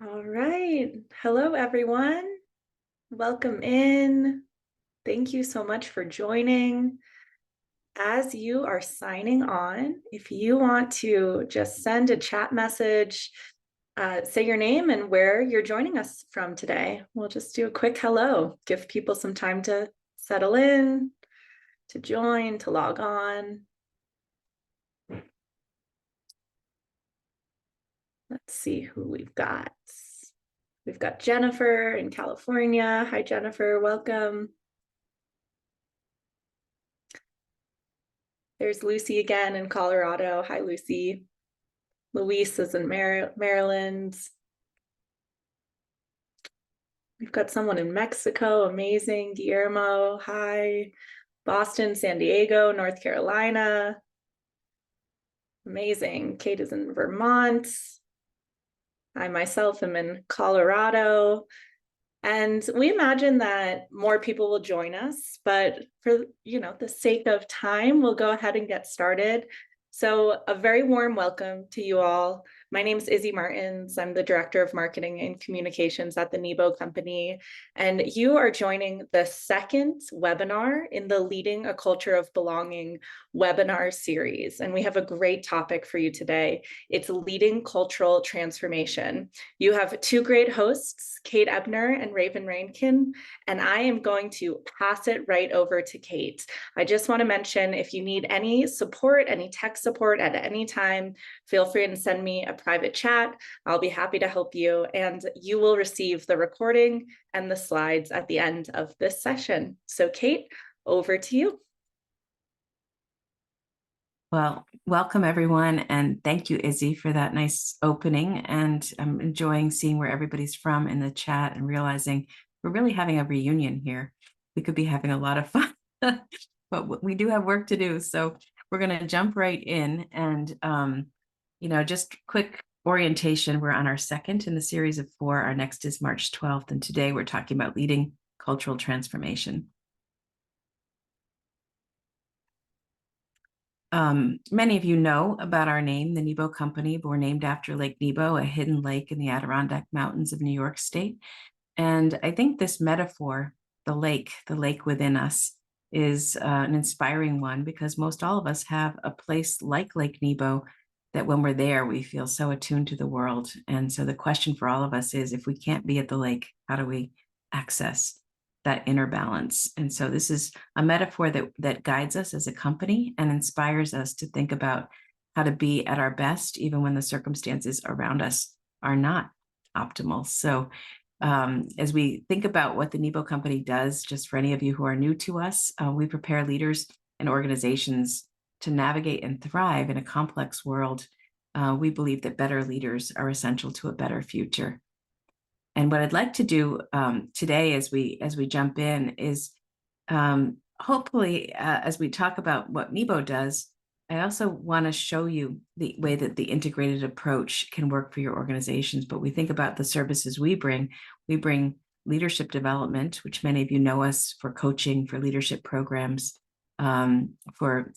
All right. Hello, everyone. Welcome in. Thank you so much for joining. As you are signing on, if you want to just send a chat message, say your name and where you're joining us from today. We'll just do a quick hello, give people some time to settle in, to join, to log on. Let's see who we've got. We've got Jennifer in California. Hi, Jennifer. Welcome. There's Lucy again in Colorado. Hi, Lucy. Luis is in Maryland. We've got someone in Mexico. Amazing. Guillermo. Hi. Boston, San Diego, North Carolina. Amazing. Kate is in Vermont. I myself am in Colorado. And we imagine that more people will join us, but for the sake of time, we'll go ahead and get started. So a very warm welcome to you all. My name is Izzy Martins. I'm the Director of Marketing and Communications at the NEBO Company, and you are joining the second webinar in the Leading a Culture of Belonging webinar series. And we have a great topic for you today. It's leading cultural transformation. You have two great hosts, Kate Ebner and Raven Rankin, and I am going to pass it right over to Kate. I just want to mention, if you need any support, any tech support at any time, feel free to send me a private chat. I'll be happy to help you, and you will receive the recording and the slides at the end of this session. So Kate, over to you. Well, welcome everyone, and thank you, Izzy, for that nice opening. And I'm enjoying seeing where everybody's from in the chat and realizing we're really having a reunion here. We could be having a lot of fun, but we do have work to do. So we're going to jump right in and, just quick orientation. We're on our second in the series of 4. Our next is March 12th. And today we're talking about leading cultural transformation. Many of you know about our name, the Nebo Company. We're named after Lake Nebo, a hidden lake in the Adirondack Mountains of New York State. And I think this metaphor, the lake within us, is an inspiring one, because most all of us have a place like Lake Nebo that when we're there, we feel so attuned to the world. And so the question for all of us is, if we can't be at the lake, how do we access that inner balance? And so this is a metaphor that guides us as a company and inspires us to think about how to be at our best, even when the circumstances around us are not optimal. So as we think about what the Nebo Company does, just for any of you who are new to us, we prepare leaders and organizations to navigate and thrive in a complex world. We believe that better leaders are essential to a better future. And what I'd like to do today, as we jump in, is hopefully, as we talk about what Nebo does, I also want to show you the way that the integrated approach can work for your organizations. But we think about the services we bring. We bring leadership development, which many of you know us for coaching, for leadership programs, for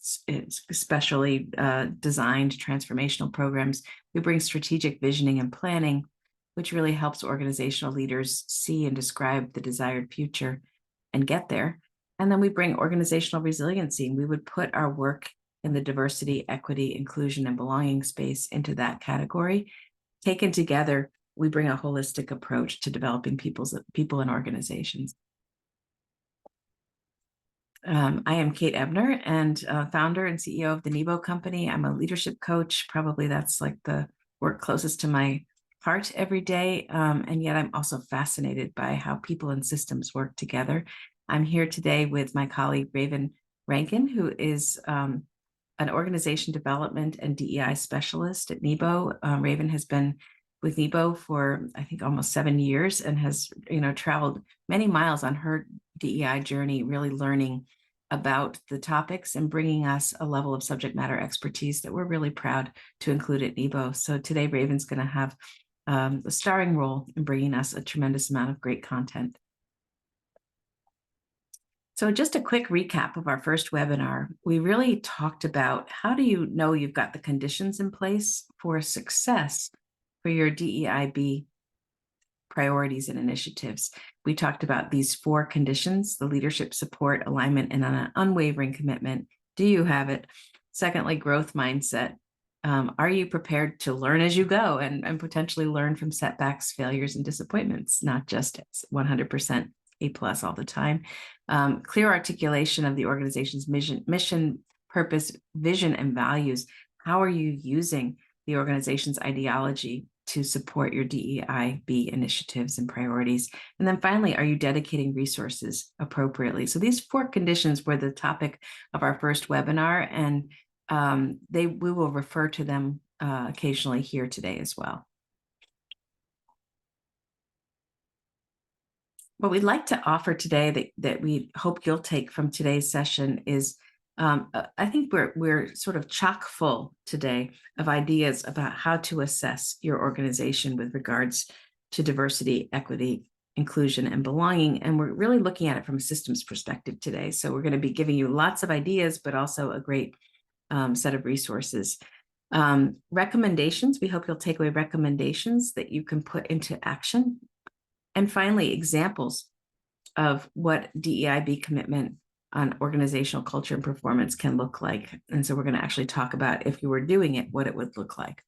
especially designed transformational programs. We bring strategic visioning and planning, which really helps organizational leaders see and describe the desired future and get there. And then we bring organizational resiliency. We would put our work in the diversity, equity, inclusion, and belonging space into that category. Taken together, we bring a holistic approach to developing people and organizations. I am Kate Ebner, and founder and CEO of the Nebo Company. I'm a leadership coach. Probably that's like the work closest to my heart every day. And yet I'm also fascinated by how people and systems work together. I'm here today with my colleague, Raven Rankin, who is an organization development and DEI specialist at Nebo. Raven has been with Nebo for, I think, almost 7 years, and has traveled many miles on her DEI journey, really learning about the topics and bringing us a level of subject matter expertise that we're really proud to include at Nebo. So today, Raven's going to have a starring role in bringing us a tremendous amount of great content. So just a quick recap of our first webinar. We really talked about, how do you know you've got the conditions in place for success for your DEIB priorities and initiatives. We talked about these 4 conditions: the leadership, support, alignment, and an unwavering commitment. Do you have it? Secondly, growth mindset. Are you prepared to learn as you go and potentially learn from setbacks, failures, and disappointments, not just 100% A+ all the time? Clear articulation of the organization's mission, purpose, vision, and values. How are you using the organization's ideology to support your DEIB initiatives and priorities? And then finally, are you dedicating resources appropriately? So these 4 conditions were the topic of our first webinar, and we will refer to them occasionally here today as well. What we'd like to offer today that we hope you'll take from today's session is, I think we're sort of chock full today of ideas about how to assess your organization with regards to diversity, equity, inclusion, and belonging. And we're really looking at it from a systems perspective today. So we're going to be giving you lots of ideas, but also a great set of resources. Recommendations. We hope you'll take away recommendations that you can put into action. And finally, examples of what DEIB commitment on organizational culture and performance can look like. And so we're going to actually talk about, if you were doing it, what it would look like.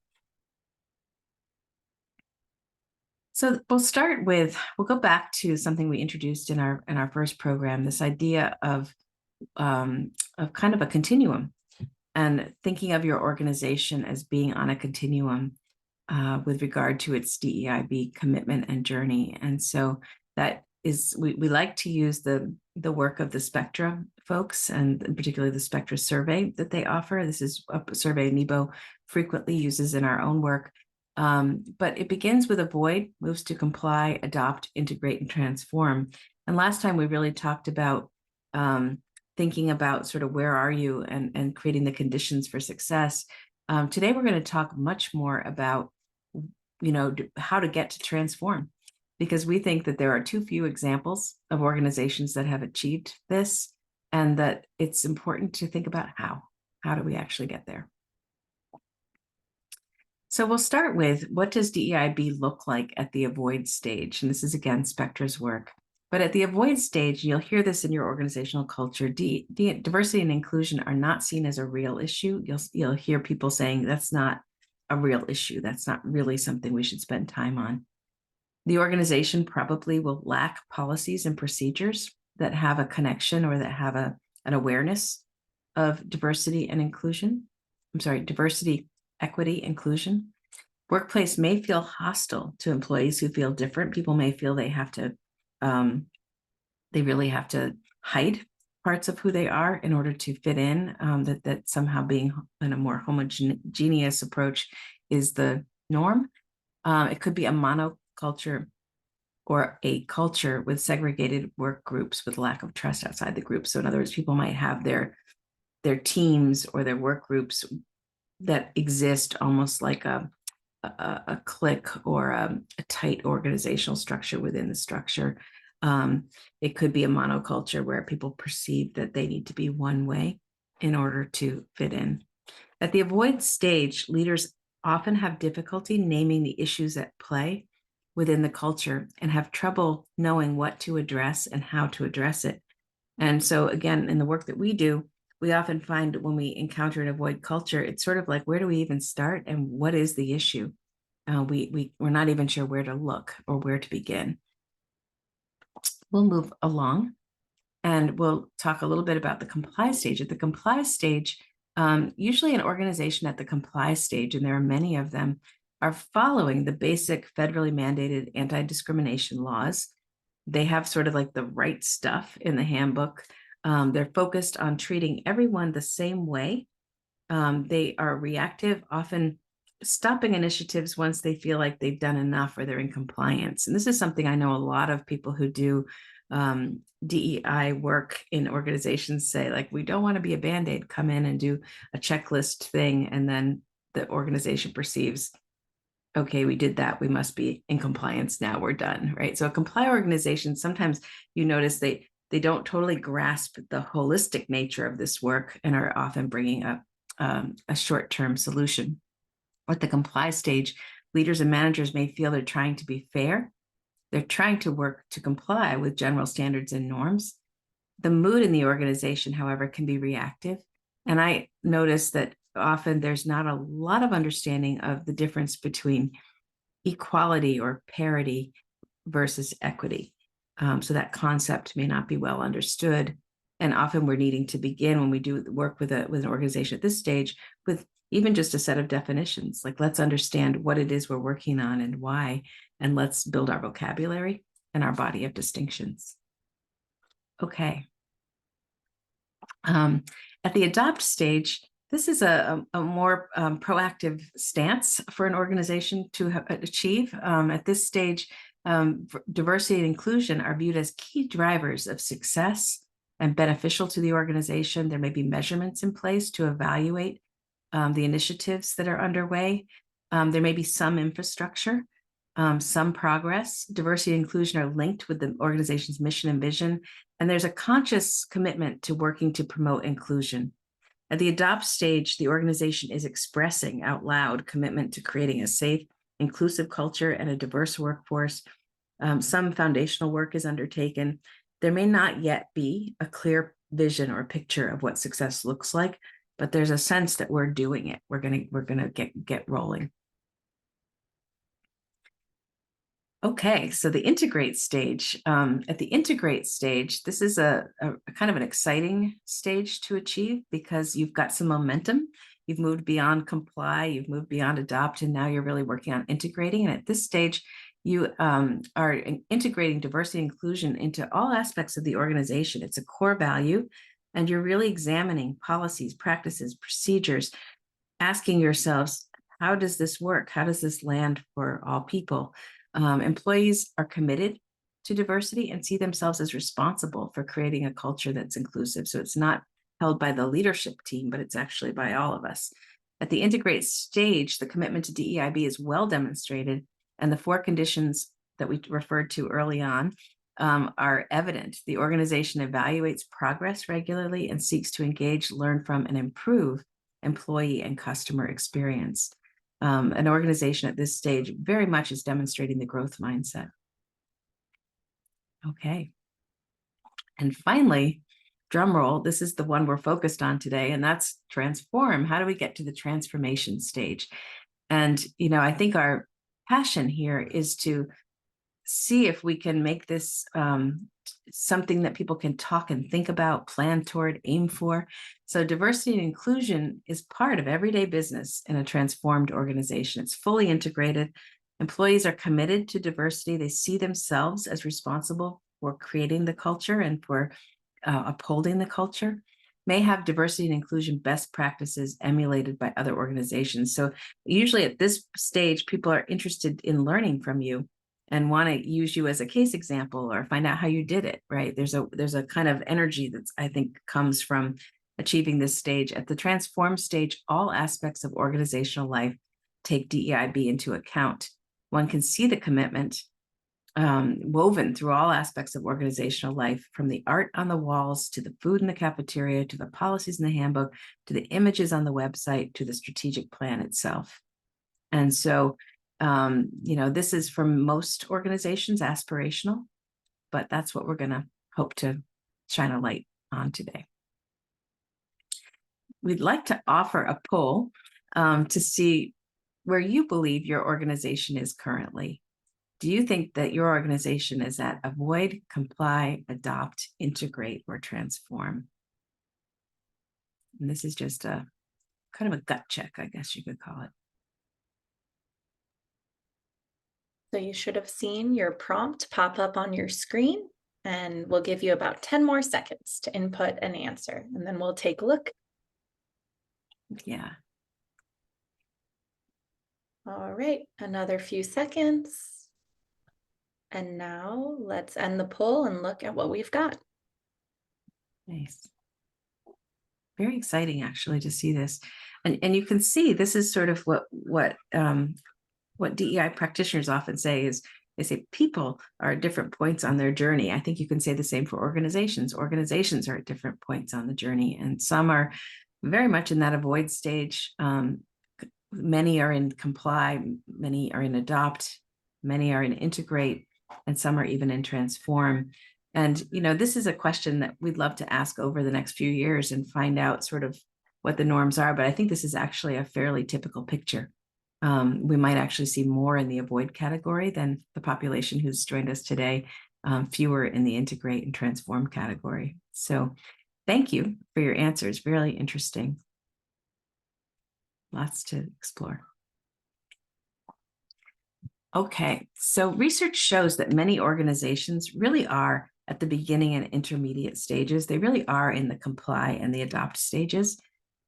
So we'll go back to something we introduced in our first program, this idea of kind of a continuum, and thinking of your organization as being on a continuum with regard to its DEIB commitment and journey. And so that is, we like to use the work of the Spectra folks, and particularly the Spectra survey that they offer. This is a survey NEBO frequently uses in our own work. But it begins with avoid, moves to comply, adopt, integrate, and transform. And last time we really talked about thinking about sort of where are you and creating the conditions for success. Today, we're going to talk much more about, how to get to transform, because we think that there are too few examples of organizations that have achieved this, and that it's important to think about how do we actually get there. So we'll start with, what does DEIB look like at the avoid stage? And this is, again, Spectra's work. But at the avoid stage, you'll hear this in your organizational culture, diversity and inclusion are not seen as a real issue. You'll hear people saying that's not a real issue. That's not really something we should spend time on. The organization probably will lack policies and procedures that have a connection or that have an awareness of diversity and inclusion. Diversity, equity, inclusion. Workplace may feel hostile to employees who feel different. People may feel they have to they really have to hide parts of who they are in order to fit in, that somehow being in a more homogeneous approach is the norm. It could be a monoculture or a culture with segregated work groups with lack of trust outside the group. So in other words, people might have their teams or their work groups that exist almost like a clique or a tight organizational structure within the structure. It could be a monoculture where people perceive that they need to be one way in order to fit in. At the avoid stage, leaders often have difficulty naming the issues at play within the culture and have trouble knowing what to address and how to address it. And so again, in the work that we do, we often find when we encounter an avoid culture, it's sort of like, where do we even start and what is the issue? We're not even sure where to look or where to begin. We'll move along and we'll talk a little bit about the comply stage. At the comply stage, usually an organization at the comply stage, and there are many of them, are following the basic federally mandated anti-discrimination laws. They have sort of like the right stuff in the handbook. They're focused on treating everyone the same way. They are reactive, often stopping initiatives once they feel like they've done enough or they're in compliance. And this is something I know a lot of people who do DEI work in organizations say, like, we don't want to be a Band-Aid, come in and do a checklist thing. And then the organization perceives, okay, we did that, we must be in compliance now, we're done, right? So a comply organization, sometimes you notice they don't totally grasp the holistic nature of this work and are often bringing up a short-term solution. At the comply stage, leaders and managers may feel they're trying to be fair They're trying to work to comply with general standards and norms. The mood in the organization, however, can be reactive. And I notice that often there's not a lot of understanding of the difference between equality or parity versus equity. So that concept may not be well understood. And often we're needing to begin, when we do work with an organization at this stage, with even just a set of definitions. Like, let's understand what it is we're working on and why, and let's build our vocabulary and our body of distinctions. Okay. At the adopt stage, this is a more proactive stance for an organization to achieve. At this stage, diversity and inclusion are viewed as key drivers of success and beneficial to the organization. There may be measurements in place to evaluate the initiatives that are underway. There may be some infrastructure, some progress. Diversity and inclusion are linked with the organization's mission and vision, and there's a conscious commitment to working to promote inclusion. At the adopt stage, the organization is expressing out loud commitment to creating a safe, inclusive culture and a diverse workforce. Some foundational work is undertaken. There may not yet be a clear vision or picture of what success looks like, but there's a sense that we're doing it. We're gonna get rolling. Okay, so the integrate stage. At the integrate stage, this is a kind of an exciting stage to achieve, because you've got some momentum. You've moved beyond comply, you've moved beyond adopt, and now you're really working on integrating. And at this stage, you are integrating diversity and inclusion into all aspects of the organization. It's a core value, and you're really examining policies, practices, procedures, asking yourselves, how does this work? How does this land for all people? Employees are committed to diversity and see themselves as responsible for creating a culture that's inclusive. So it's not held by the leadership team, but it's actually by all of us. At the integrate stage, the commitment to DEIB is well demonstrated, and the 4 conditions that we referred to early on are evident. The organization evaluates progress regularly and seeks to engage, learn from, and improve employee and customer experience. An organization at this stage very much is demonstrating the growth mindset. Okay. And finally, drum roll, this is the one we're focused on today, and that's transform. How do we get to the transformation stage? And, I think our passion here is to see if we can make this something that people can talk and think about, plan toward, aim for. So diversity and inclusion is part of everyday business in a transformed organization. It's fully integrated. Employees are committed to diversity. They see themselves as responsible for creating the culture and for upholding the culture. May have diversity and inclusion best practices emulated by other organizations. So usually at this stage, people are interested in learning from you and want to use you as a case example or find out how you did it, right? There's a kind of energy that's, I think, comes from achieving this stage. At the transform stage, all aspects of organizational life take DEIB into account. One can see the commitment woven through all aspects of organizational life, from the art on the walls, to the food in the cafeteria, to the policies in the handbook, to the images on the website, to the strategic plan itself. And so, this is, for most organizations, aspirational, but that's what we're going to hope to shine a light on today. We'd like to offer a poll to see where you believe your organization is currently. Do you think that your organization is at avoid, comply, adopt, integrate, or transform? And this is just a kind of a gut check, I guess you could call it. So you should have seen your prompt pop up on your screen, and we'll give you about 10 more seconds to input an answer, and then we'll take a look. Yeah. All right, another few seconds. And now let's end the poll and look at what we've got. Nice. Very exciting, actually, to see this. And you can see this is sort of what DEI practitioners often say is, they say people are at different points on their journey. I think you can say the same for organizations. Organizations are at different points on the journey, and some are very much in that avoid stage. Many are in comply, many are in adopt, many are in integrate, and some are even in transform. And, this is a question that we'd love to ask over the next few years and find out sort of what the norms are. But I think this is actually a fairly typical picture. We might actually see more in the avoid category than the population who's joined us today, fewer in the integrate and transform category. So thank you for your answers. Really interesting. Lots to explore. Okay, so research shows that many organizations really are at the beginning and intermediate stages. They really are in the comply and the adopt stages.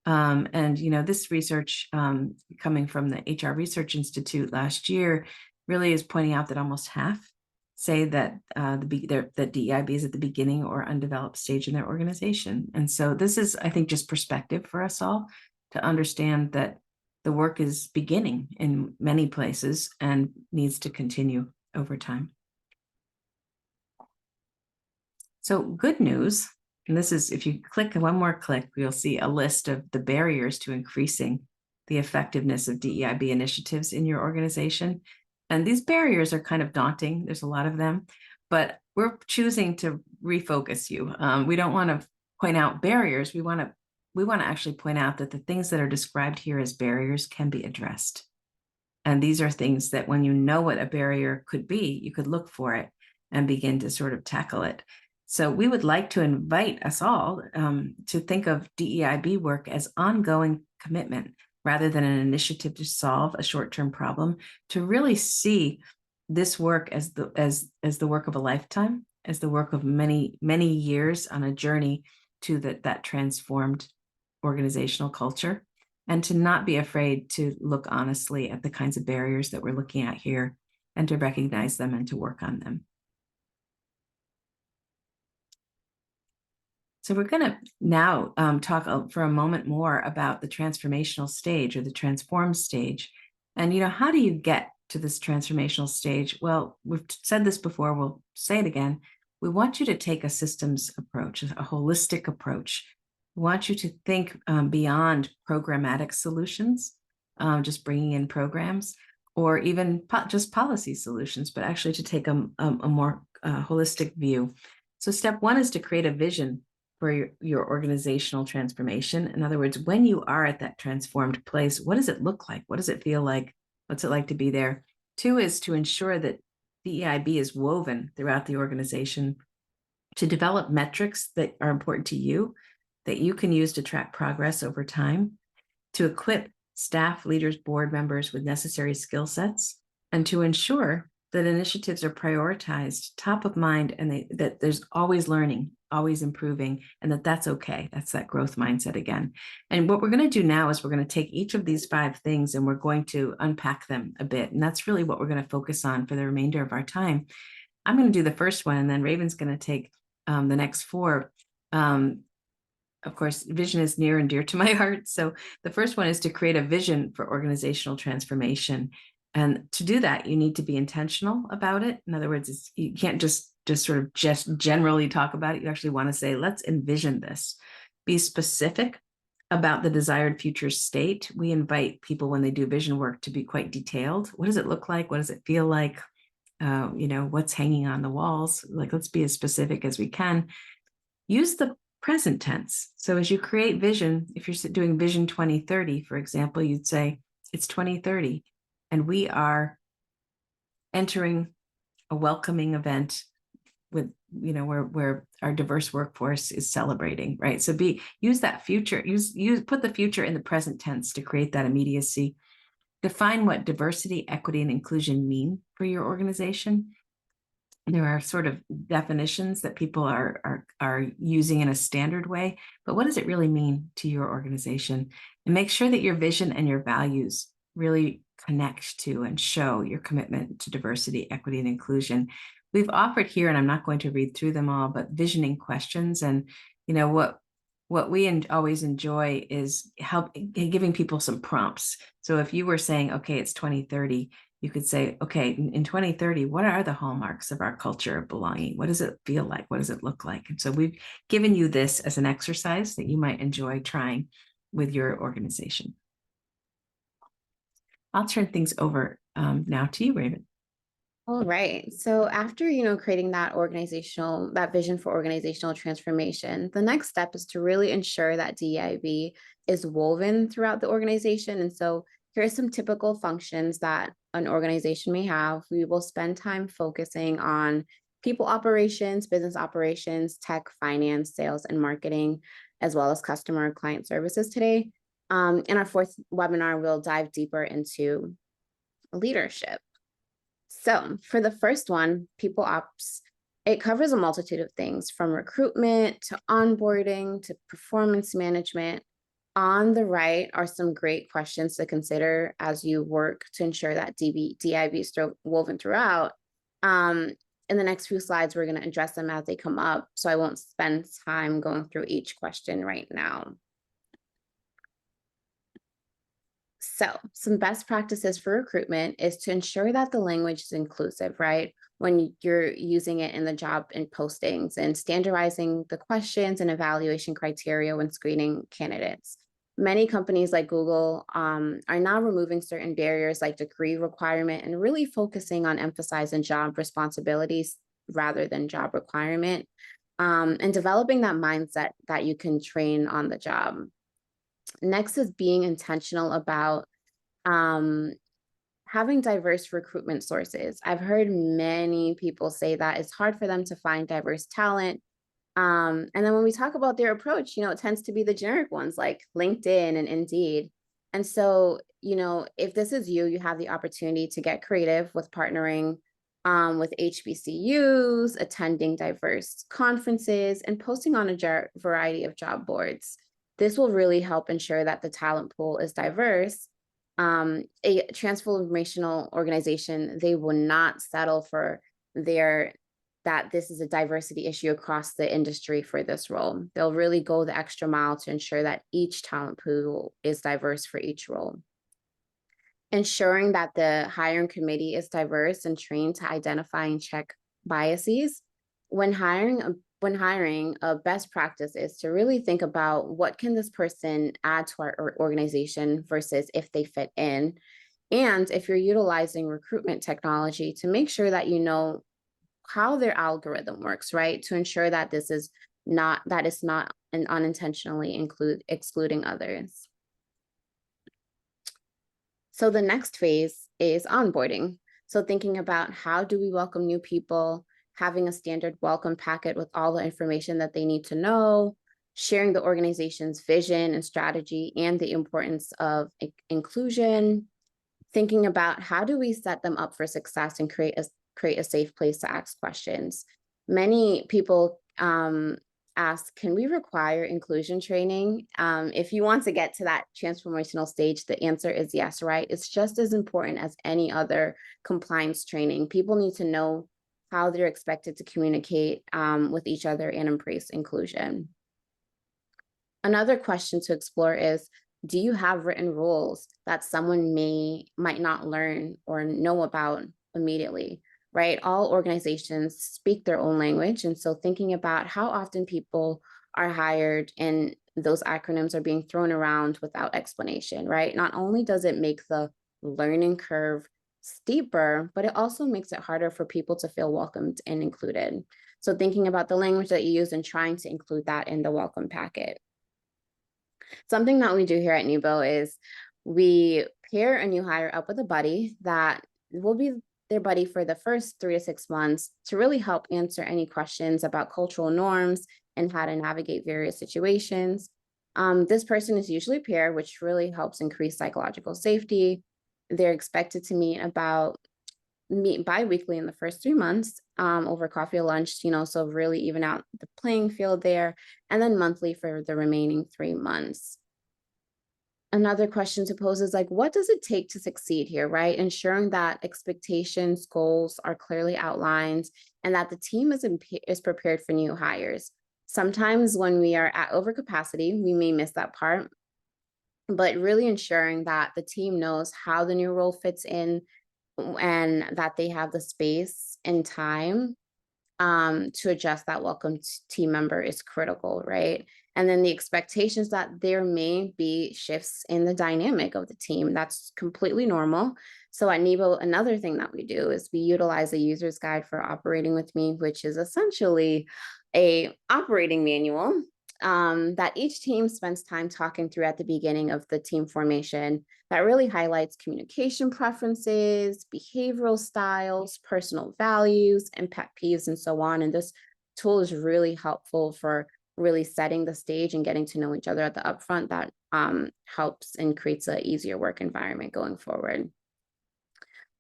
And this research coming from the HR Research Institute last year really is pointing out that almost half say that that DEIB is at the beginning or undeveloped stage in their organization. And so this is, I think, just perspective for us all to understand that the work is beginning in many places and needs to continue over time. So good news, and this is, if you click one more click, you'll see a list of the barriers to increasing the effectiveness of DEIB initiatives in your organization. And these barriers are kind of daunting. There's a lot of them, but we're choosing to refocus you. We don't want to point out barriers. We want to actually point out that the things that are described here as barriers can be addressed. And these are things that when you know what a barrier could be, you could look for it and begin to sort of tackle it. So we would like to invite us all to think of DEIB work as ongoing commitment rather than an initiative to solve a short-term problem, to really see this work as the work of a lifetime, as the work of many, many years on a journey to that transformed organizational culture, and to not be afraid to look honestly at the kinds of barriers that we're looking at here and to recognize them and to work on them. So we're going to now talk for a moment more about the transformational stage or the transform stage. And, how do you get to this transformational stage? Well, we've said this before, we'll say it again. We want you to take a systems approach, a holistic approach. We want you to think beyond programmatic solutions, just bringing in programs, or even just policy solutions, but actually to take a more holistic view. So step one is to create a vision for your organizational transformation. In other words, when you are at that transformed place, what does it look like? What does it feel like? What's it like to be there? Two is to ensure that DEIB is woven throughout the organization, to develop metrics that are important to you, that you can use to track progress over time, to equip staff, leaders, board members with necessary skill sets, and to ensure that initiatives are prioritized, top of mind, and that there's always learning, always improving, and that's okay. That's that growth mindset again. And what we're going to do now is we're going to take each of these 5 things and we're going to unpack them a bit. And that's really what we're going to focus on for the remainder of our time. I'm going to do the first one, and then Raven's going to take the next 4. Of course, vision is near and dear to my heart. So the first one is to create a vision for organizational transformation. And to do that, you need to be intentional about it. In other words, you can't just generally talk about it. You actually want to say, let's envision this. Be specific about the desired future state. We invite people when they do vision work to be quite detailed. What does it look like? What does it feel like? What's hanging on the walls? Like, let's be as specific as we can. Use the present tense. So as you create vision, if you're doing vision 2030, for example, you'd say it's 2030 and we are entering a welcoming event with, where our diverse workforce is celebrating, right? So use that future, put the future in the present tense to create that immediacy. Define what diversity, equity, and inclusion mean for your organization. There are sort of definitions that people are using in a standard way, but what does it really mean to your organization? And make sure that your vision and your values really connect to and show your commitment to diversity, equity, and inclusion. We've offered here, and I'm not going to read through them all, but visioning questions. And what we always enjoy is giving people some prompts. So if you were saying, okay, it's 2030, you could say, okay, in 2030, what are the hallmarks of our culture of belonging? What does it feel like? What does it look like? And so we've given you this as an exercise that you might enjoy trying with your organization. I'll turn things over now to you, Raven. All right. So after, creating that vision for organizational transformation, the next step is to really ensure that DEIB is woven throughout the organization. And so here are some typical functions that an organization may have. We will spend time focusing on people operations, business operations, tech, finance, sales, and marketing, as well as customer and client services today. In our fourth webinar, we'll dive deeper into leadership. So for the first one, people ops, it covers a multitude of things from recruitment to onboarding to performance management. On the right are some great questions to consider as you work to ensure that DIB is woven throughout. In the next few slides, we're going to address them as they come up. So I won't spend time going through each question right now. So some best practices for recruitment is to ensure that the language is inclusive, right? When you're using it in the job and postings, and standardizing the questions and evaluation criteria when screening candidates. Many companies like Google are now removing certain barriers like degree requirement and really focusing on emphasizing job responsibilities rather than job requirement, and developing that mindset that you can train on the job. Next is being intentional about um, having diverse recruitment sources. I've heard many people say that it's hard for them to find diverse talent. And then when we talk about their approach, it tends to be the generic ones like LinkedIn and Indeed. And so, if this is you, you have the opportunity to get creative with partnering with HBCUs, attending diverse conferences, and posting on a variety of job boards. This will really help ensure that the talent pool is diverse. A transformational organization, they will not settle for that this is a diversity issue across the industry for this role. They'll really go the extra mile to ensure that each talent pool is diverse for each role. Ensuring that the hiring committee is diverse and trained to identify and check biases. When hiring, a best practice is to really think about what can this person add to our organization versus if they fit in. And if you're utilizing recruitment technology, to make sure that you know how their algorithm works, right? To ensure that it's not an unintentionally excluding others. So the next phase is onboarding. So thinking about how do we welcome new people, having a standard welcome packet with all the information that they need to know, sharing the organization's vision and strategy and the importance of inclusion, thinking about how do we set them up for success and create a safe place to ask questions. Many people ask, can we require inclusion training? If you want to get to that transformational stage, the answer is yes, right? It's just as important as any other compliance training. People need to know how they're expected to communicate with each other and embrace inclusion. Another question to explore is, do you have written rules that someone might not learn or know about immediately, right? All organizations speak their own language. And so thinking about how often people are hired and those acronyms are being thrown around without explanation, right? Not only does it make the learning curve steeper, but it also makes it harder for people to feel welcomed and included. So thinking about the language that you use and trying to include that in the welcome packet. Something that we do here at NEBO is we pair a new hire up with a buddy that will be their buddy for the first 3 to 6 months to really help answer any questions about cultural norms and how to navigate various situations. This person is usually paired, which really helps increase psychological safety. They're expected to meet bi-weekly in the first 3 months over coffee or lunch, so really even out the playing field there, and then monthly for the remaining 3 months. Another question to pose is like, what does it take to succeed here, right? Ensuring that expectations, goals are clearly outlined and that the team is prepared for new hires. Sometimes when we are at overcapacity, we may miss that part, but really ensuring that the team knows how the new role fits in and that they have the space and time to adjust that welcome team member is critical, right? And then the expectations that there may be shifts in the dynamic of the team. That's completely normal. So at NEBO, another thing that we do is we utilize a user's guide for operating with me, which is essentially a operating manual that each team spends time talking through at the beginning of the team formation that really highlights communication preferences, behavioral styles, personal values, and pet peeves, and so on. And this tool is really helpful for really setting the stage and getting to know each other at the upfront. That helps and creates an easier work environment going forward.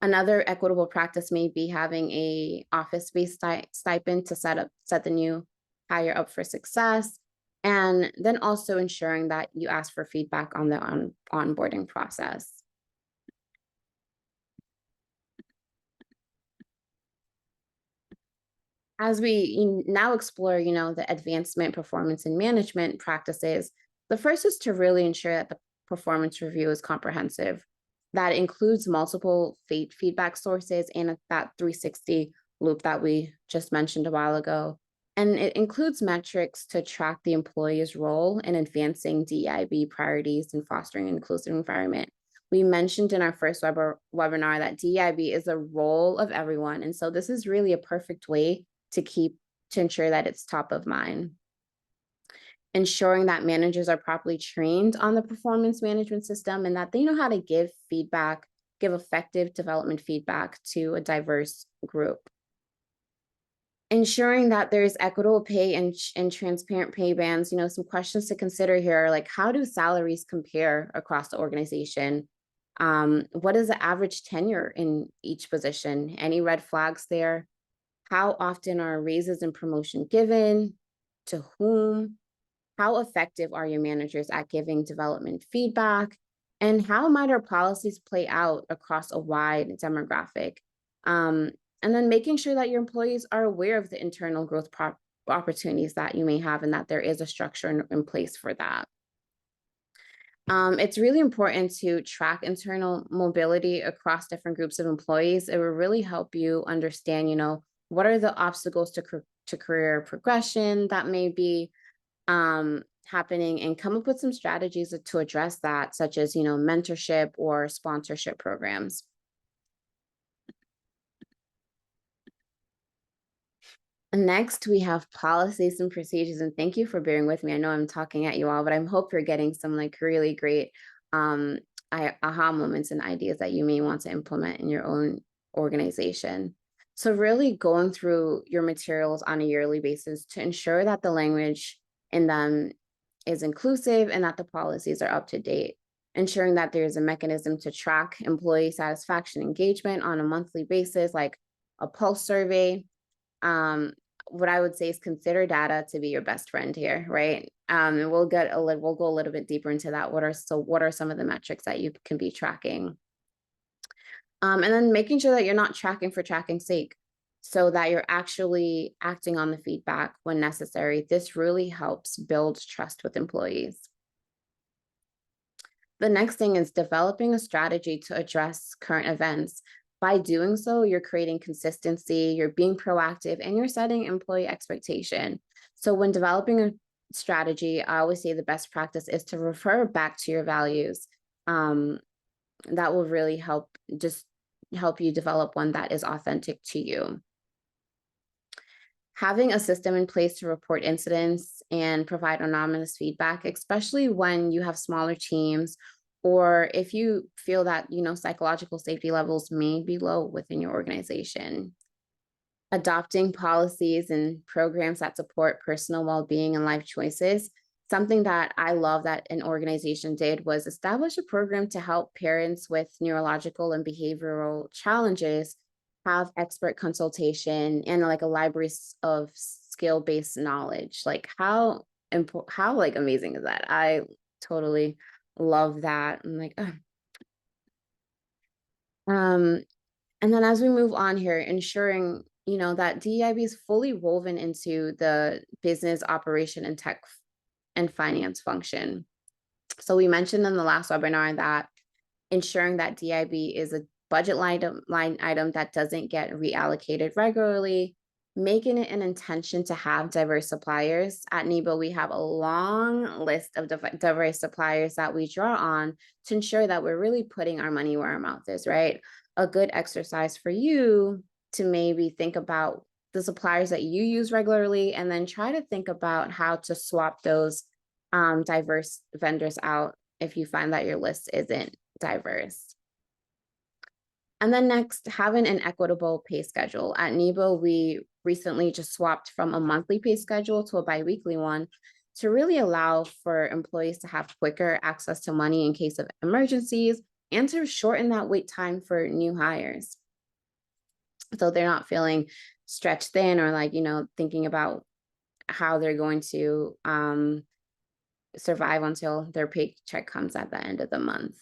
Another equitable practice may be having a office-based stipend to set the new hire up for success. And then also ensuring that you ask for feedback on the onboarding process. As we now explore, the advancement, performance, and management practices, the first is to really ensure that the performance review is comprehensive. That includes multiple feedback sources and that 360 loop that we just mentioned a while ago. And it includes metrics to track the employee's role in advancing DEIB priorities and fostering an inclusive environment. We mentioned in our first webinar that DEIB is a role of everyone. And so this is really a perfect way to ensure that it's top of mind. Ensuring that managers are properly trained on the performance management system and that they know how to give effective development feedback to a diverse group. Ensuring that there's equitable pay and transparent pay bands. Some questions to consider here are like, how do salaries compare across the organization? What is the average tenure in each position? Any red flags there? How often are raises and promotion given? To whom? How effective are your managers at giving development feedback? And how might our policies play out across a wide demographic? And then making sure that your employees are aware of the internal growth opportunities that you may have and that there is a structure in place for that. It's really important to track internal mobility across different groups of employees. It will really help you understand, what are the obstacles to career progression that may be happening, and come up with some strategies to address that, such as, mentorship or sponsorship programs. Next, we have policies and procedures, and thank you for bearing with me. I know I'm talking at you all, but I hope you're getting some really great aha moments and ideas that you may want to implement in your own organization. So really going through your materials on a yearly basis to ensure that the language in them is inclusive and that the policies are up to date. Ensuring that there's a mechanism to track employee satisfaction engagement on a monthly basis, like a pulse survey. What I would say is consider data to be your best friend here, right? And we'll go a little bit deeper into that. What are some of the metrics that you can be tracking? And then making sure that you're not tracking for tracking's sake, so that you're actually acting on the feedback when necessary. This really helps build trust with employees. The next thing is developing a strategy to address current events. By doing so, you're creating consistency, you're being proactive, and you're setting employee expectation. So when developing a strategy, I always say the best practice is to refer back to your values. That will really help you develop one that is authentic to you. Having a system in place to report incidents and provide anonymous feedback, especially when you have smaller teams, or if you feel that, psychological safety levels may be low within your organization. Adopting policies and programs that support personal well-being and life choices. Something that I love that an organization did was establish a program to help parents with neurological and behavioral challenges have expert consultation and a library of skill-based knowledge. How amazing is that? I totally love that. I'm like, oh. And then as we move on here, ensuring, that DEIB is fully woven into the business operation and tech and finance function. So we mentioned in the last webinar that ensuring that DEIB is a budget line item that doesn't get reallocated regularly, making it an intention to have diverse suppliers. At NEBO, we have a long list of diverse suppliers that we draw on to ensure that we're really putting our money where our mouth is, right? A good exercise for you to maybe think about the suppliers that you use regularly, and then try to think about how to swap those diverse vendors out if you find that your list isn't diverse. And then next, having an equitable pay schedule. At NEBO, we recently just swapped from a monthly pay schedule to a biweekly one to really allow for employees to have quicker access to money in case of emergencies and to shorten that wait time for new hires. So they're not feeling stretched thin or like, thinking about how they're going to survive until their paycheck comes at the end of the month.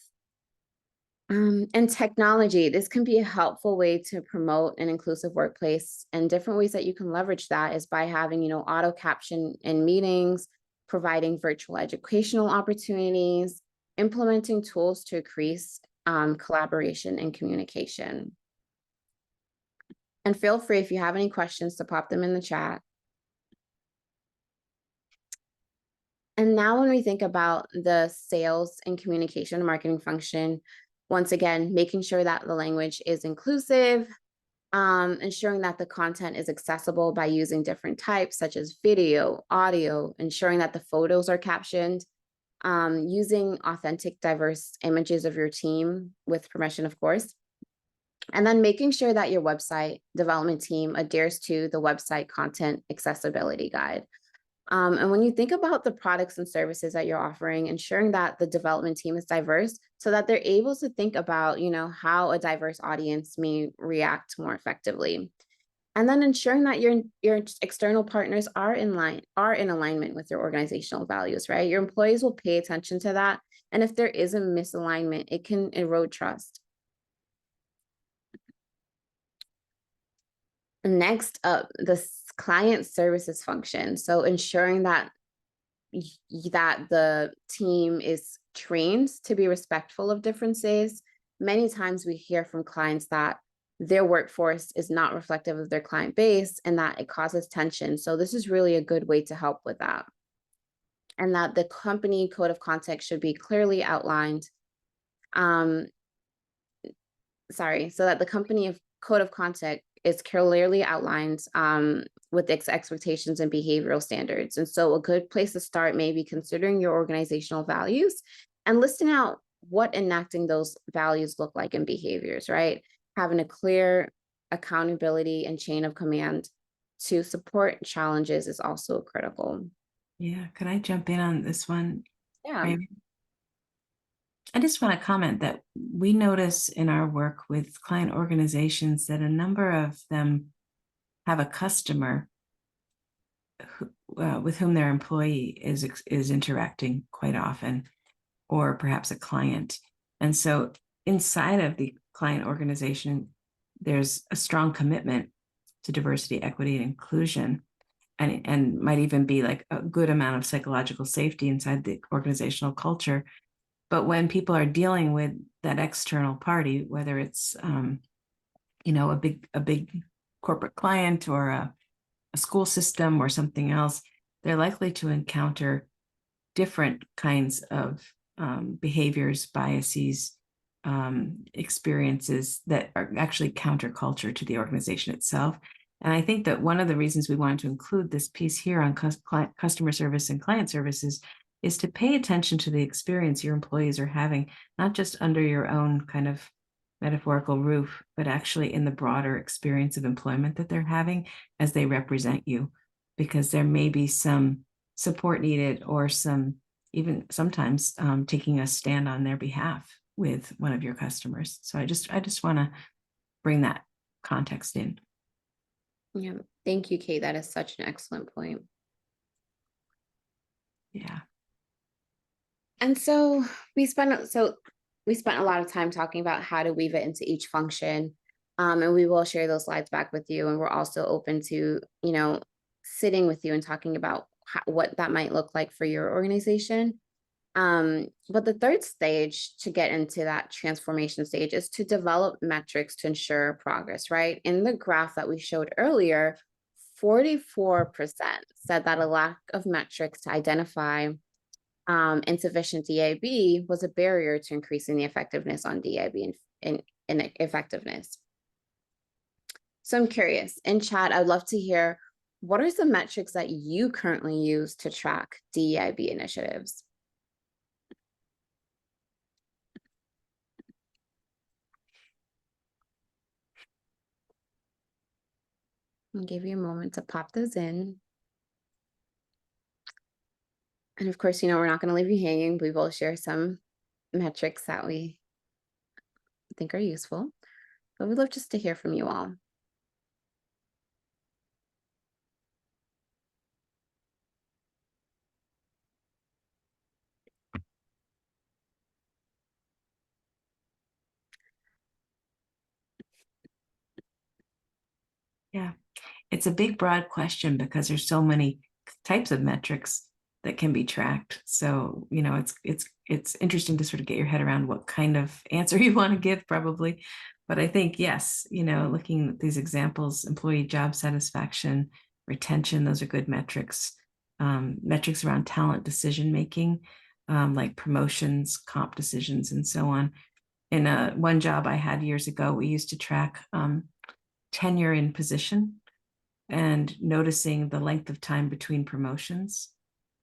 And technology, this can be a helpful way to promote an inclusive workplace, and different ways that you can leverage that is by having, auto caption in meetings, providing virtual educational opportunities, implementing tools to increase collaboration and communication. And feel free, if you have any questions, to pop them in the chat. And now when we think about the sales and communication marketing function, once again, making sure that the language is inclusive, ensuring that the content is accessible by using different types such as video, audio, ensuring that the photos are captioned, using authentic, diverse images of your team with permission, of course. And then making sure that your website development team adheres to the website content accessibility guide. And when you think about the products and services that you're offering, ensuring that the development team is diverse so that they're able to think about, how a diverse audience may react more effectively. And then ensuring that your external partners are in alignment with your organizational values, right? Your employees will pay attention to that. And if there is a misalignment, it can erode trust. Next up, the client services function. So ensuring that the team is trained to be respectful of differences. Many times we hear from clients that their workforce is not reflective of their client base and that it causes tension. So this is really a good way to help with that. And that the company code of conduct should be clearly outlined. So that the company code of conduct is clearly outlined with its expectations and behavioral standards. And so a good place to start may be considering your organizational values and listing out what enacting those values look like in behaviors, right? Having a clear accountability and chain of command to support challenges is also critical. Yeah, could I jump in on this one? Yeah. Right? I just want to comment that we notice in our work with client organizations that a number of them have a customer with whom their employee is interacting quite often, or perhaps a client. And so inside of the client organization, there's a strong commitment to diversity, equity, and inclusion, and might even be like a good amount of psychological safety inside the organizational culture. But when people are dealing with that external party, whether it's a big corporate client or a school system or something else, they're likely to encounter different kinds of behaviors, biases, experiences that are actually counterculture to the organization itself. And I think that one of the reasons we wanted to include this piece here on customer service and client services is to pay attention to the experience your employees are having, not just under your own kind of metaphorical roof, but actually in the broader experience of employment that they're having as they represent you, because there may be some support needed or some, even sometimes taking a stand on their behalf with one of your customers. So I just want to bring that context in. Yeah. Thank you, Kate. That is such an excellent point. Yeah. And so we spent a lot of time talking about how to weave it into each function. And we will share those slides back with you. And we're also open to, sitting with you and talking about what that might look like for your organization. But the third stage to get into that transformation stage is to develop metrics to ensure progress, right? In the graph that we showed earlier, 44% said that a lack of metrics to identify insufficient DEIB was a barrier to increasing the effectiveness on DEIB and effectiveness. So I'm curious, in chat, I'd love to hear, what are some metrics that you currently use to track DEIB initiatives? I'll give you a moment to pop those in. And of course, we're not going to leave you hanging. We will share some metrics that we think are useful, but we'd love just to hear from you all. Yeah, it's a big, broad question because there's so many types of metrics that can be tracked. So, it's interesting to sort of get your head around what kind of answer you want to give, probably. But I think, yes, looking at these examples, employee job satisfaction, retention, those are good metrics. Metrics around talent decision-making, like promotions, comp decisions, and so on. In one job I had years ago, we used to track tenure in position and noticing the length of time between promotions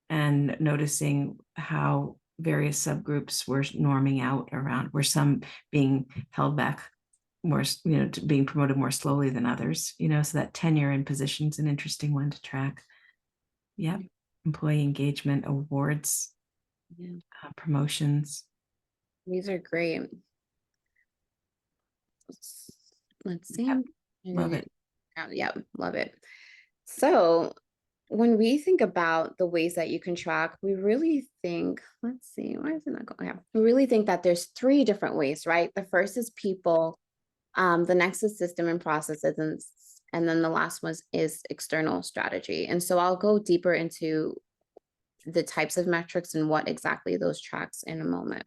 and noticing how various subgroups were norming out around, were some being held back more, being promoted more slowly than others, so that tenure in position is an interesting one to track. Yep. Employee engagement, awards, promotions. These are great. Let's see. Yep. Love it. Yeah, love it. So when we think about the ways that you can track, we really think, let's see, why is it not going? Yeah, we really think that there's 3 different ways, right? The first is people, the next is system and processes, and then the last one is external strategy. And so I'll go deeper into the types of metrics and what exactly those tracks in a moment.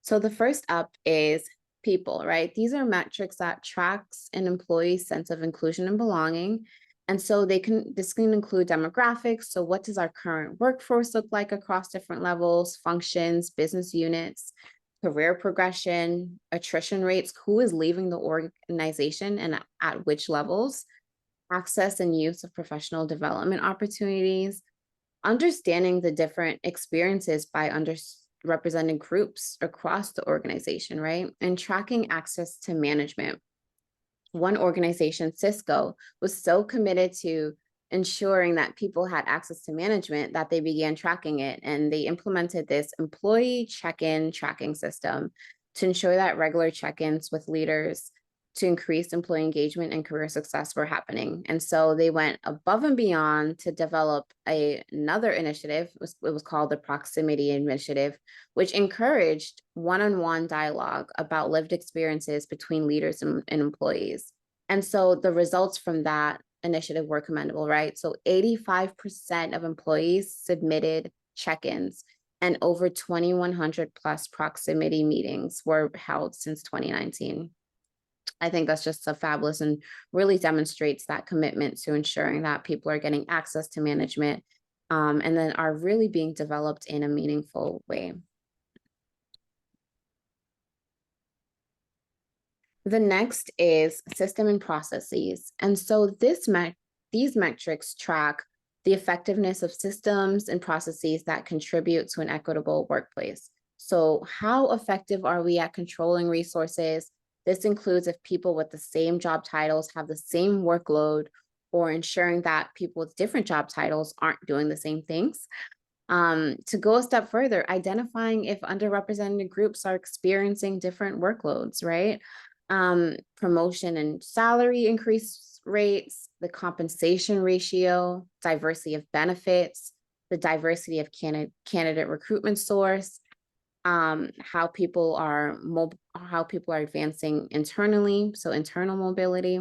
So the first up is people, right? These are metrics that tracks an employee's sense of inclusion and belonging. And so this can include demographics. So what does our current workforce look like across different levels, functions, business units, career progression, attrition rates, who is leaving the organization and at which levels, access and use of professional development opportunities, understanding the different experiences by represented groups across the organization, right? And tracking access to management. One organization, Cisco, was so committed to ensuring that people had access to management that they began tracking it. And they implemented this employee check-in tracking system to ensure that regular check-ins with leaders to increase employee engagement and career success were happening. And so they went above and beyond to develop another initiative. It was called the Proximity Initiative, which encouraged one-on-one dialogue about lived experiences between leaders and employees. And so the results from that initiative were commendable, right? So 85% of employees submitted check-ins, and over 2,100 plus proximity meetings were held since 2019. I think that's just so fabulous and really demonstrates that commitment to ensuring that people are getting access to management and then are really being developed in a meaningful way. The next is system and processes. And so these metrics track the effectiveness of systems and processes that contribute to an equitable workplace. So how effective are we at controlling resources? This includes if people with the same job titles have the same workload, or ensuring that people with different job titles aren't doing the same things. To go a step further, identifying if underrepresented groups are experiencing different workloads, right? Promotion and salary increase rates, the compensation ratio, diversity of benefits, the diversity of candidate recruitment source, how people are advancing internally, so internal mobility.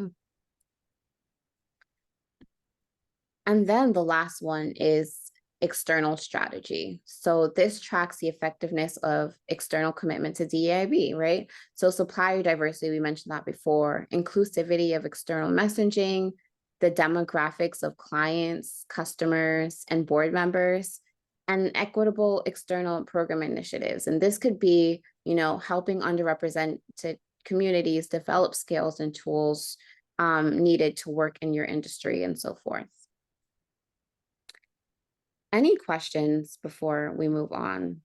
And then the last one is external strategy. So this tracks the effectiveness of external commitment to DEIB, right? So supplier diversity, we mentioned that before, inclusivity of external messaging, the demographics of clients, customers, and board members, and equitable external program initiatives. And this could be, helping underrepresented communities develop skills and tools needed to work in your industry and so forth. Any questions before we move on?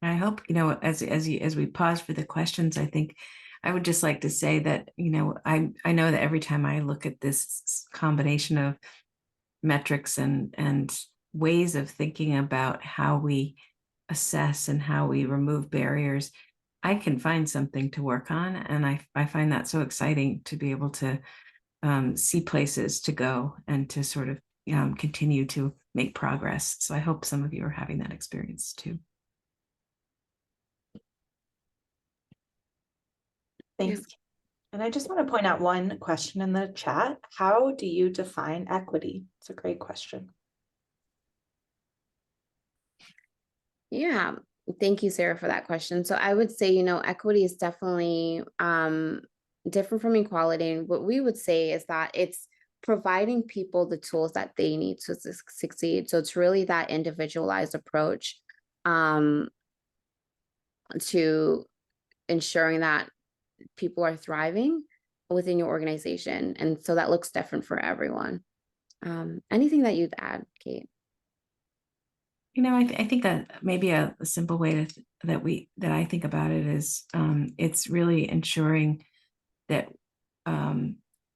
I hope, as we pause for the questions, I think I would just like to say that, I know that every time I look at this combination of metrics and ways of thinking about how we assess and how we remove barriers, I can find something to work on. And I find that so exciting to be able to see places to go and to sort of continue to make progress. So I hope some of you are having that experience too. Thanks. And I just want to point out one question in the chat. How do you define equity? It's a great question. Yeah, thank you, Sarah, for that question. So I would say, equity is definitely different from equality. And what we would say is that it's providing people the tools that they need to succeed. So it's really that individualized approach to ensuring that people are thriving within your organization. And so that looks different for everyone. Anything that you'd add, Kate? I think that maybe a simple way that I think about it is it's really ensuring that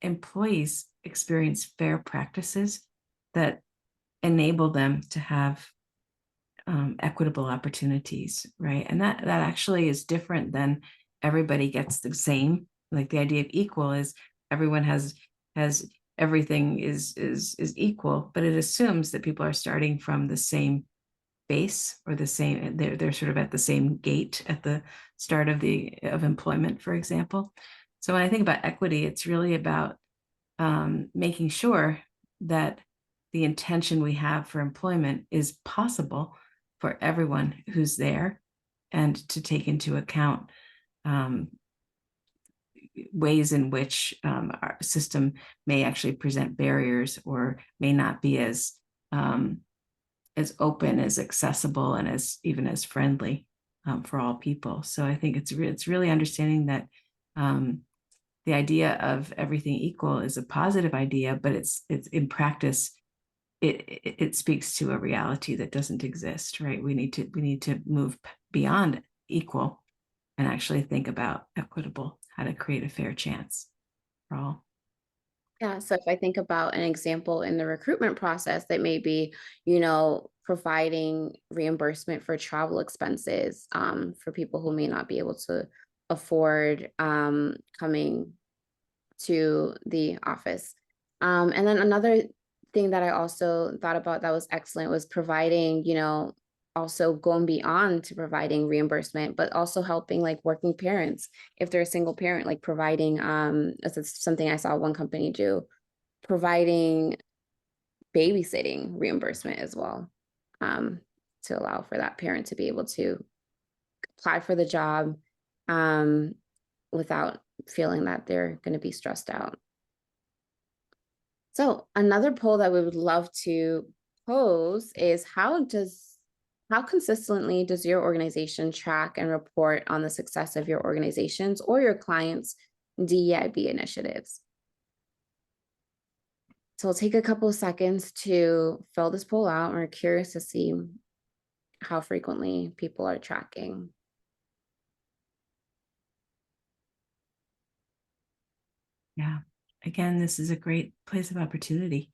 employees experience fair practices that enable them to have equitable opportunities, right? And that actually is different than everybody gets the same. Like the idea of equal is everyone has everything is equal, but it assumes that people are starting from the same base or the same, they're sort of at the same gate at the start of employment, for example. So when I think about equity, it's really about making sure that the intention we have for employment is possible for everyone who's there, and to take into account ways in which our system may actually present barriers or may not be as open, as accessible, and as friendly for all people. So I think it's really understanding that the idea of everything equal is a positive idea, but it's in practice, it speaks to a reality that doesn't exist, right? We need to move beyond equal and actually think about equitable, how to create a fair chance for all. Yeah, so if I think about an example in the recruitment process, that may be, providing reimbursement for travel expenses for people who may not be able to afford coming to the office. And then another thing that I also thought about that was excellent was providing, also going beyond to providing reimbursement, but also helping like working parents, if they're a single parent, like providing, that's something I saw one company do, providing babysitting reimbursement as well, to allow for that parent to be able to apply for the job without feeling that they're going to be stressed out. So another poll that we would love to pose is how consistently does your organization track and report on the success of your organizations or your clients' DEIB initiatives? So we'll take a couple of seconds to fill this poll out. We're curious to see how frequently people are tracking. Yeah. Again, this is a great place of opportunity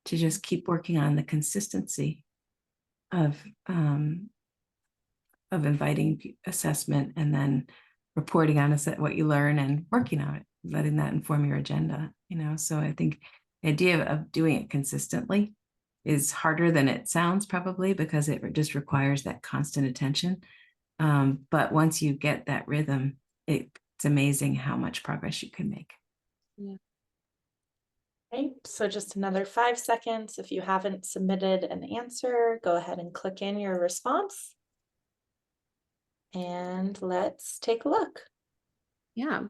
to just keep working on the consistency of inviting assessment and then reporting on what you learn and working on it, letting that inform your agenda. So I think the idea of doing it consistently is harder than it sounds, probably, because it just requires that constant attention. But once you get that rhythm, it's amazing how much progress you can make. Yeah. Okay, so just another 5 seconds. If you haven't submitted an answer, go ahead and click in your response. and let's take a look. Yeah.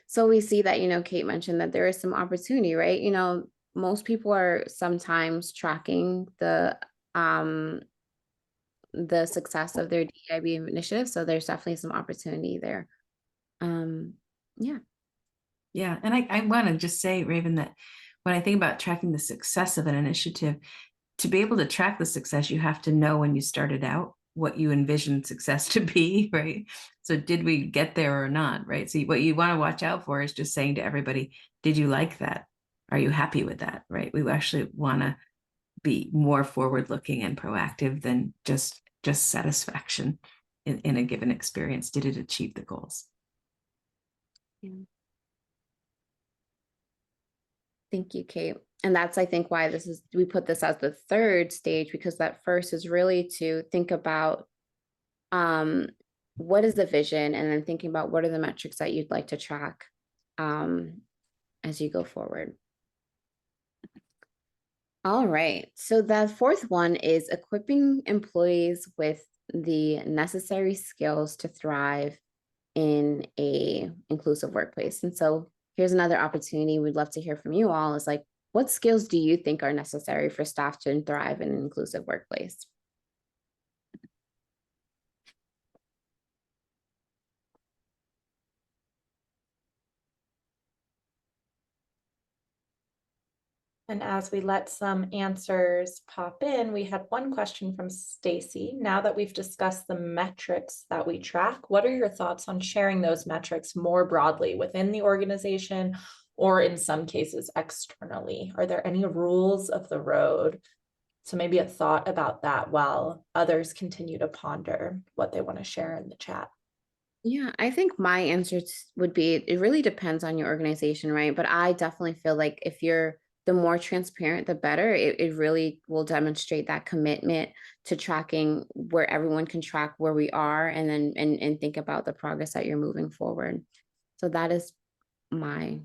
So we see that, Kate mentioned that there is some opportunity, right? Most people are sometimes tracking the success of their DEIB initiative. So there's definitely some opportunity there. Yeah. Yeah. And I want to just say, Raven, that when I think about tracking the success of an initiative, to be able to track the success, you have to know when you started out what you envisioned success to be, right? So did we get there or not, right? So what you want to watch out for is just saying to everybody, did you like that? Are you happy with that, right? We actually want to be more forward-looking and proactive than just satisfaction in a given experience. Did it achieve the goals? Yeah. Thank you, Kate. And that's, I think, why we put this as the third stage, because that first is really to think about what is the vision, and then thinking about what are the metrics that you'd like to track as you go forward. All right. So the fourth one is equipping employees with the necessary skills to thrive in a inclusive workplace. And so here's another opportunity we'd love to hear from you all, is like, what skills do you think are necessary for staff to thrive in an inclusive workplace? And as we let some answers pop in, we had one question from Stacy. Now that we've discussed the metrics that we track, what are your thoughts on sharing those metrics more broadly within the organization, or in some cases externally? Are there any rules of the road? So maybe a thought about that while others continue to ponder what they want to share in the chat. Yeah, I think my answer would be, it really depends on your organization, right? But I definitely feel like if you're the more transparent, the better. It really will demonstrate that commitment to tracking, where everyone can track where we are, and then and think about the progress that you're moving forward. So that is my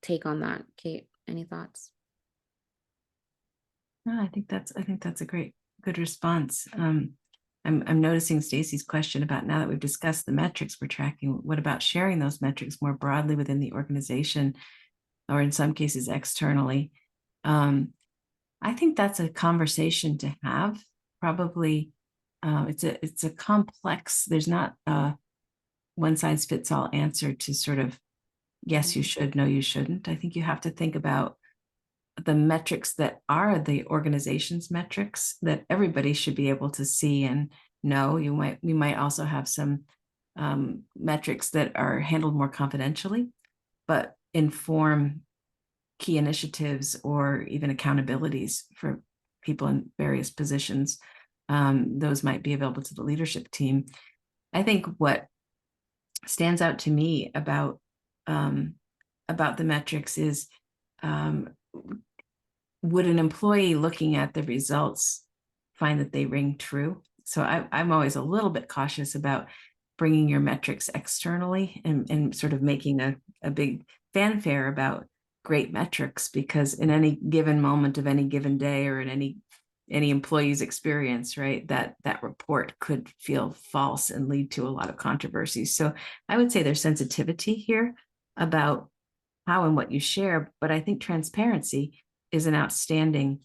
take on that. Kate, any thoughts? No, I think that's a good response. I'm noticing Stacy's question about, now that we've discussed the metrics we're tracking, what about sharing those metrics more broadly within the organization, or in some cases externally? I think that's a conversation to have. Probably, it's a complex. There's not a one size fits all answer to sort of, yes, you should, no, you shouldn't. I think you have to think about the metrics that are the organization's metrics that everybody should be able to see and know. We might also have some metrics that are handled more confidentially, but inform key initiatives or even accountabilities for people in various positions. Those might be available to the leadership team. I think what stands out to me about the metrics is, would an employee looking at the results find that they ring true? So I'm always a little bit cautious about bringing your metrics externally and sort of making a big fanfare about great metrics, because in any given moment of any given day, or in any employee's experience, right, that report could feel false and lead to a lot of controversy. So I would say there's sensitivity here about how and what you share, but I think transparency is an outstanding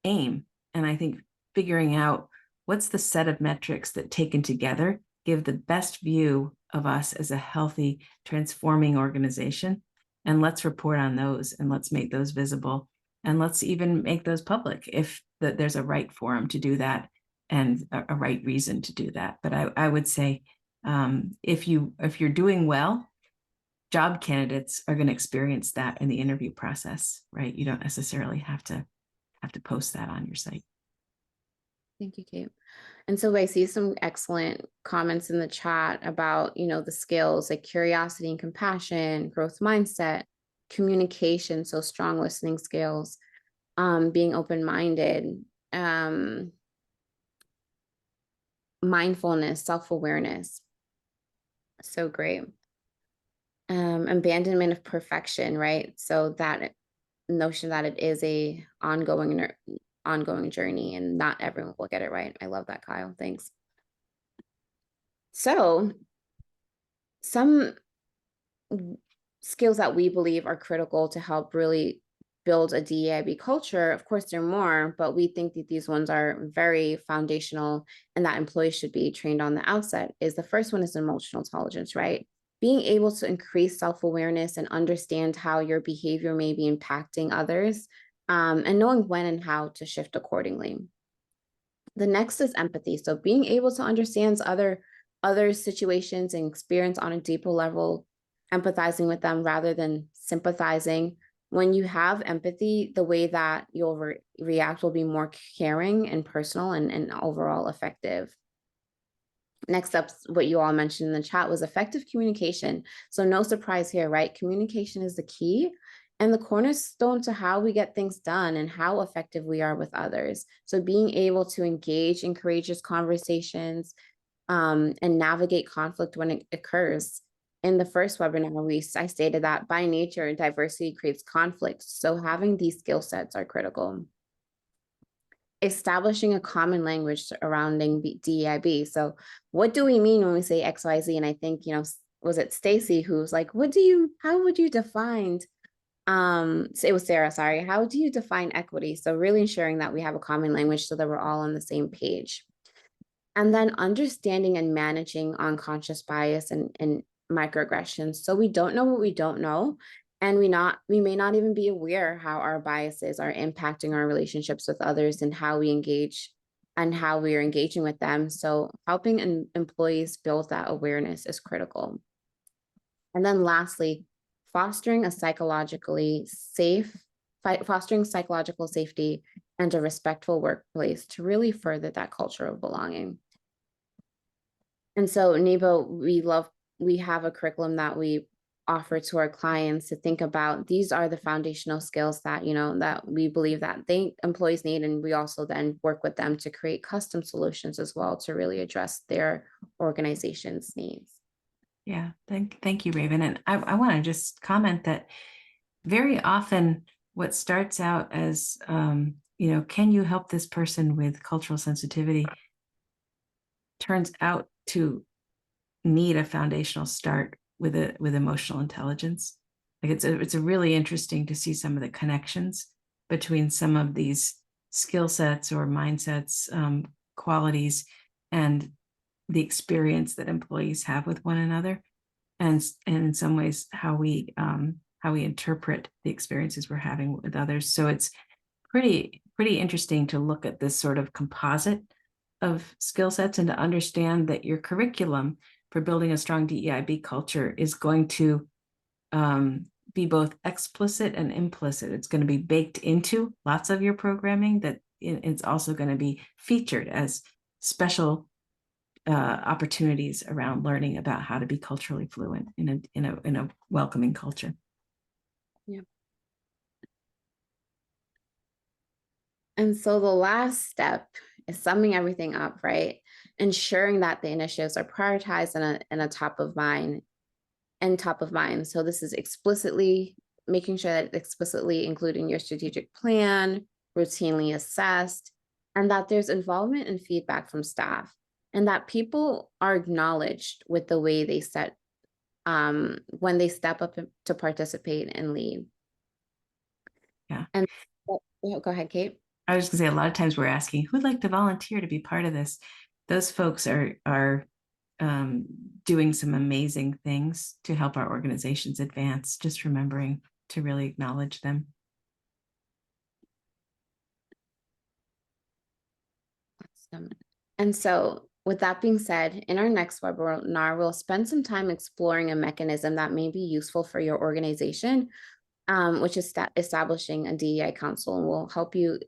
aim. And I think figuring out what's the set of metrics that taken together give the best view of us as a healthy, transforming organization. And let's report on those, and let's make those visible, and let's even make those public if there's a right forum to do that, and a right reason to do that. But I would say, if you're doing well, job candidates are going to experience that in the interview process, right? You don't necessarily have to post that on your site. Thank you, Kate. And so I see some excellent comments in the chat about, the skills like curiosity and compassion, growth mindset, communication, so strong listening skills, being open-minded, mindfulness, self-awareness. So great. Abandonment of perfection, right? So that notion that it is a ongoing journey, and not everyone will get it right. I love that, Kyle. Thanks. So some skills that we believe are critical to help really build a DEIB culture, of course, there are more, but we think that these ones are very foundational and that employees should be trained on the outset. Is the first one is emotional intelligence, right? Being able to increase self-awareness and understand how your behavior may be impacting others, and knowing when and how to shift accordingly. The next is empathy. So being able to understand other situations and experience on a deeper level, empathizing with them rather than sympathizing. When you have empathy, the way that you'll react will be more caring and personal and overall effective. Next up, what you all mentioned in the chat was effective communication. So no surprise here, right? Communication is the key and the cornerstone to how we get things done and how effective we are with others. So being able to engage in courageous conversations and navigate conflict when it occurs. In the first webinar, I stated that by nature, diversity creates conflict. So having these skill sets are critical. Establishing a common language surrounding DEIB. So what do we mean when we say XYZ? And I think, was it Stacy who's like, how would you define, so it was Sarah, sorry. How do you define equity? So really ensuring that we have a common language so that we're all on the same page. And then understanding and managing unconscious bias and microaggressions. So we don't know what we don't know. And we may not even be aware how our biases are impacting our relationships with others and how we engage and how we are engaging with them. So helping employees build that awareness is critical. And then lastly, fostering psychological safety and a respectful workplace to really further that culture of belonging. And so NEBO, we have a curriculum that we offer to our clients to think about. These are the foundational skills that, that we believe that employees need. And we also then work with them to create custom solutions as well to really address their organization's needs. Yeah, thank you, Raven. And I want to just comment that very often what starts out as, can you help this person with cultural sensitivity turns out to need a foundational start with emotional intelligence. Like it's a really interesting to see some of the connections between some of these skill sets or mindsets, qualities, and the experience that employees have with one another, and in some ways how we interpret the experiences we're having with others. So it's pretty interesting to look at this sort of composite of skill sets and to understand that your curriculum for building a strong DEIB culture is going to be both explicit and implicit. It's going to be baked into lots of your programming, that it's also going to be featured as special opportunities around learning about how to be culturally fluent in a welcoming culture. Yeah. And so the last step is summing everything up, right? Ensuring that the initiatives are prioritized and a top of mind. So this is explicitly making sure that it's explicitly including your strategic plan, routinely assessed, and that there's involvement and feedback from staff, and that people are acknowledged with the way they when they step up to participate and lead. Yeah. And go ahead, Kate. I was just gonna say, a lot of times we're asking who'd like to volunteer to be part of this. Those folks are doing some amazing things to help our organizations advance. Just remembering to really acknowledge them. Awesome. And so with that being said, in our next webinar, we'll spend some time exploring a mechanism that may be useful for your organization, which is establishing a DEI council, and we'll help you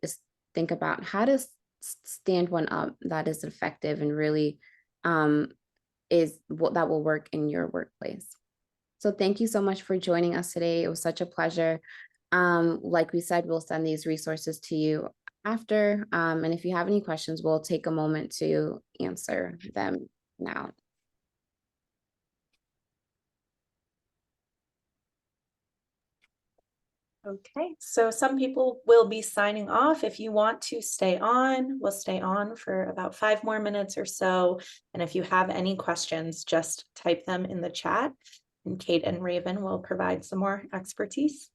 think about how to stand one up that is effective and really is what that will work in your workplace. So thank you so much for joining us today. It was such a pleasure. Like we said, we'll send these resources to you after. And if you have any questions, we'll take a moment to answer them now. Okay, so some people will be signing off. If you want to stay on, we'll stay on for about 5 more minutes or so. And if you have any questions, just type them in the chat, and Kate and Raven will provide some more expertise.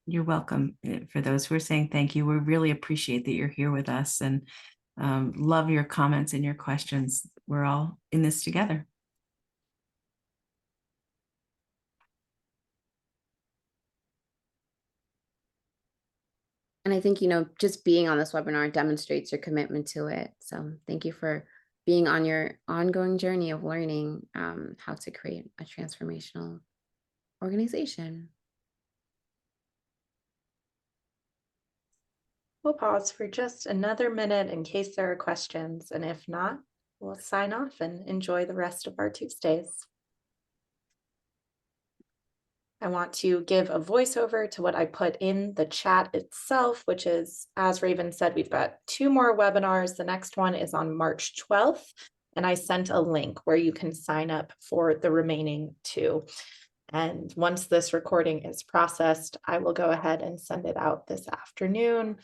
You're welcome. For those who are saying thank you, we really appreciate that you're here with us, and love your comments and your questions. We're all in this together. And I think, just being on this webinar demonstrates your commitment to it. So thank you for being on your ongoing journey of learning how to create a transformational organization. We'll pause for just another minute in case there are questions, and if not, we'll sign off and enjoy the rest of our Tuesdays. I want to give a voiceover to what I put in the chat itself, which is, as Raven said, we've got 2 more webinars. The next one is on March 12th, and I sent a link where you can sign up for the remaining 2. And once this recording is processed, I will go ahead and send it out this afternoon.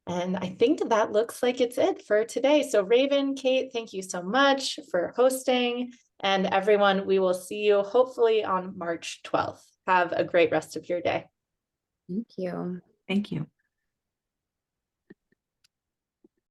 And I think that looks like it's it for today. So Raven, Kate, thank you so much for hosting. And everyone, we will see you hopefully on March 12th. Have a great rest of your day. Thank you. Thank you.